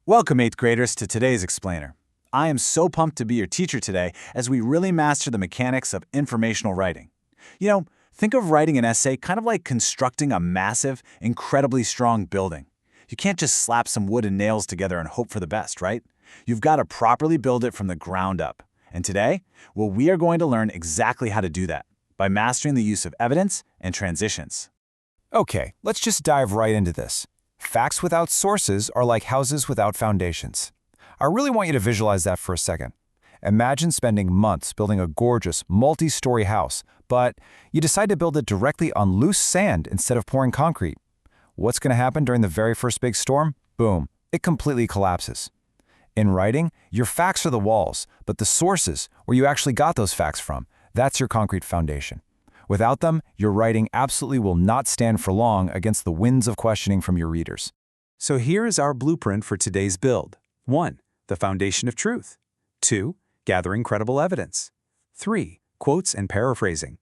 Welcome, 8th graders, to today's Explainer. I am so pumped to be your teacher today as we really master the mechanics of informational writing. Think of writing an essay kind of like constructing a massive, incredibly strong building. You can't just slap some wood and nails together and hope for the best, right? You've got to properly build it from the ground up. And today, we are going to learn exactly how to do that by mastering the use of evidence and transitions. Okay, let's just dive right into this. Facts without sources are like houses without foundations. I really want you to visualize that for a second. Imagine spending months building a gorgeous, multi-story house, but you decide to build it directly on loose sand instead of pouring concrete. What's going to happen during the very first big storm? Boom, it completely collapses. In writing, your facts are the walls, but the sources, where you actually got those facts from, that's your concrete foundation. Without them, your writing absolutely will not stand for long against the winds of questioning from your readers. So here is our blueprint for today's build. 1. The foundation of truth. 2. Gathering credible evidence. 3. Quotes and paraphrasing.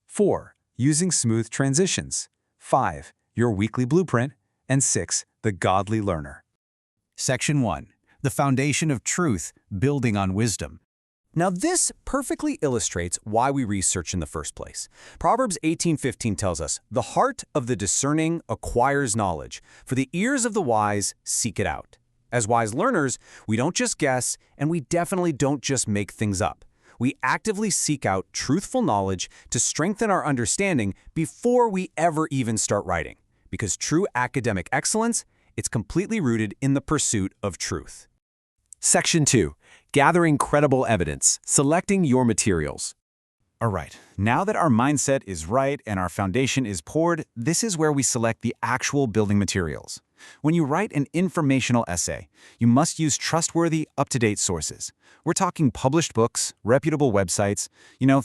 4. Using smooth transitions. 5. Your weekly blueprint. And 6. The godly learner. Section 1. The foundation of truth, building on wisdom. Now this perfectly illustrates why we research in the first place. Proverbs 18:15 tells us, "The heart of the discerning acquires knowledge, for the ears of the wise seek it out." As wise learners, we don't just guess, and we definitely don't just make things up. We actively seek out truthful knowledge to strengthen our understanding before we ever even start writing. Because true academic excellence, it's completely rooted in the pursuit of truth. Section 2. Gathering credible evidence, selecting your materials. All right, now that our mindset is right and our foundation is poured, this is where we select the actual building materials. When you write an informational essay, you must use trustworthy, up-to-date sources. We're talking published books, reputable websites,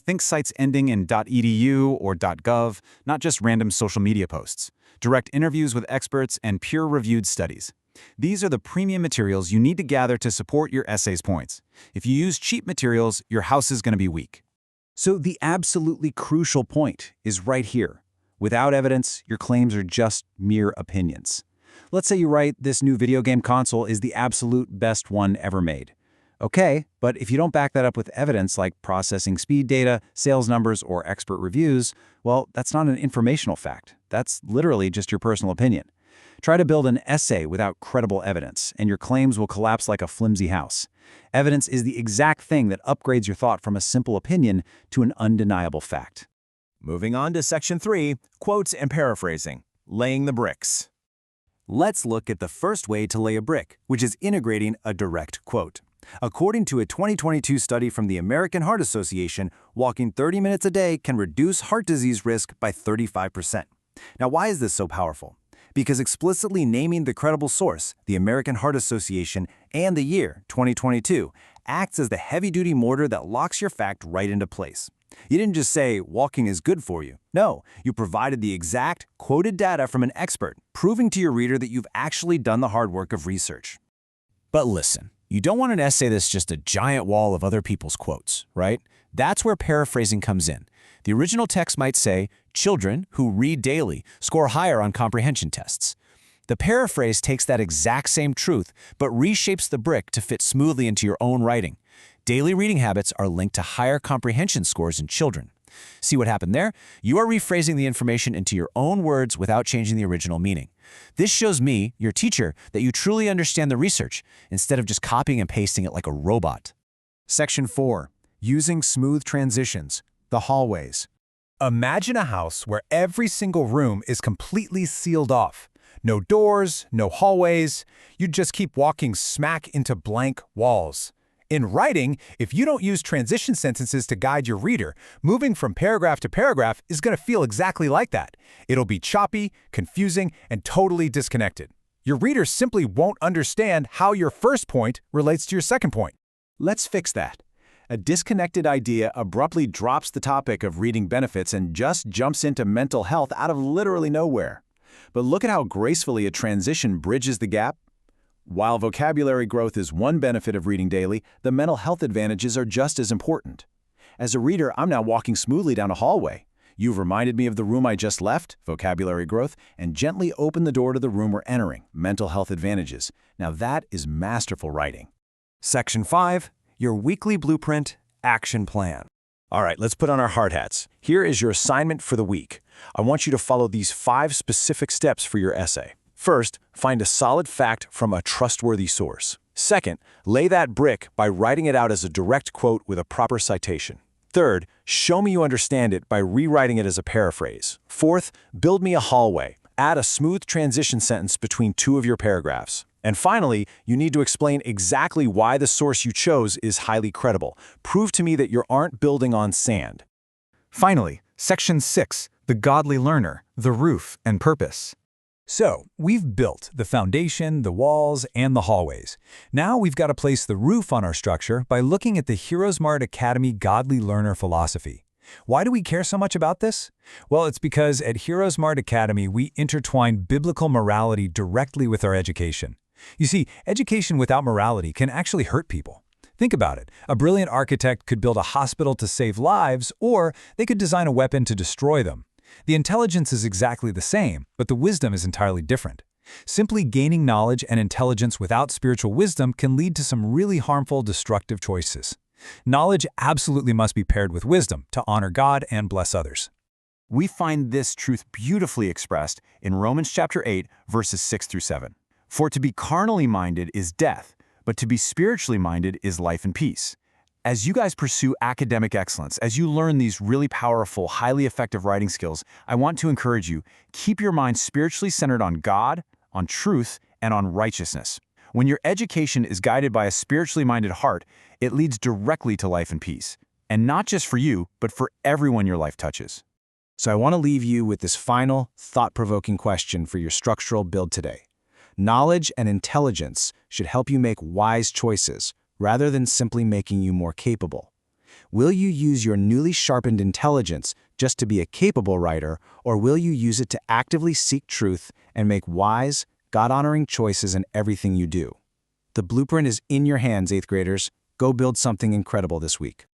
think sites ending in .edu or .gov, not just random social media posts. Direct interviews with experts and peer-reviewed studies. These are the premium materials you need to gather to support your essay's points. If you use cheap materials, your house is going to be weak. So the absolutely crucial point is right here. Without evidence, your claims are just mere opinions. Let's say you write, "This new video game console is the absolute best one ever made." Okay, but if you don't back that up with evidence like processing speed data, sales numbers, or expert reviews, well, that's not an informational fact. That's literally just your personal opinion. Try to build an essay without credible evidence, and your claims will collapse like a flimsy house. Evidence is the exact thing that upgrades your thought from a simple opinion to an undeniable fact. Moving on to Section 3, Quotes and Paraphrasing, laying the bricks. Let's look at the first way to lay a brick, which is integrating a direct quote. According to a 2022 study from the American Heart Association, walking 30 minutes a day can reduce heart disease risk by 35%. Now, why is this so powerful? Because explicitly naming the credible source, the American Heart Association, and the year, 2022, acts as the heavy-duty mortar that locks your fact right into place. You didn't just say, "walking is good for you." No, you provided the exact, quoted data from an expert, proving to your reader that you've actually done the hard work of research. But listen, you don't want an essay that's just a giant wall of other people's quotes, right? That's where paraphrasing comes in. The original text might say, "Children who read daily score higher on comprehension tests." The paraphrase takes that exact same truth, but reshapes the brick to fit smoothly into your own writing. Daily reading habits are linked to higher comprehension scores in children. See what happened there? You are rephrasing the information into your own words without changing the original meaning. This shows me, your teacher, that you truly understand the research, instead of just copying and pasting it like a robot. Section 4. Using smooth transitions. The hallways. Imagine a house where every single room is completely sealed off. No doors, no hallways. You just keep walking smack into blank walls. In writing, if you don't use transition sentences to guide your reader, moving from paragraph to paragraph is going to feel exactly like that. It'll be choppy, confusing, and totally disconnected. Your reader simply won't understand how your first point relates to your second point. Let's fix that. A disconnected idea abruptly drops the topic of reading benefits and just jumps into mental health out of literally nowhere. But look at how gracefully a transition bridges the gap. While vocabulary growth is one benefit of reading daily, the mental health advantages are just as important. As a reader, I'm now walking smoothly down a hallway. You've reminded me of the room I just left, vocabulary growth, and gently opened the door to the room we're entering, mental health advantages. Now that is masterful writing. Section 5, your weekly blueprint, action plan. All right, let's put on our hard hats. Here is your assignment for the week. I want you to follow these 5 specific steps for your essay. First, find a solid fact from a trustworthy source. Second, lay that brick by writing it out as a direct quote with a proper citation. Third, show me you understand it by rewriting it as a paraphrase. Fourth, build me a hallway. Add a smooth transition sentence between 2 of your paragraphs. And finally, you need to explain exactly why the source you chose is highly credible. Prove to me that you aren't building on sand. Finally, Section 6, the godly learner, the roof and purpose. So, we've built the foundation, the walls, and the hallways. Now we've got to place the roof on our structure by looking at the HeroesMart Academy Godly Learner philosophy. Why do we care so much about this? Well, it's because at HeroesMart Academy, we intertwine biblical morality directly with our education. You see, education without morality can actually hurt people. Think about it. A brilliant architect could build a hospital to save lives, or they could design a weapon to destroy them. The intelligence is exactly the same, but the wisdom is entirely different. Simply gaining knowledge and intelligence without spiritual wisdom can lead to some really harmful, destructive choices. Knowledge absolutely must be paired with wisdom to honor God and bless others. We find this truth beautifully expressed in Romans chapter 8, verses 6 through 7. For to be carnally minded is death, but to be spiritually minded is life and peace. As you guys pursue academic excellence, as you learn these really powerful, highly effective writing skills, I want to encourage you, keep your mind spiritually centered on God, on truth, and on righteousness. When your education is guided by a spiritually minded heart, it leads directly to life and peace. And not just for you, but for everyone your life touches. So I want to leave you with this final, thought-provoking question for your structural build today. Knowledge and intelligence should help you make wise choices, rather than simply making you more capable. Will you use your newly sharpened intelligence just to be a capable writer, or will you use it to actively seek truth and make wise, God-honoring choices in everything you do? The blueprint is in your hands, 8th graders. Go build something incredible this week.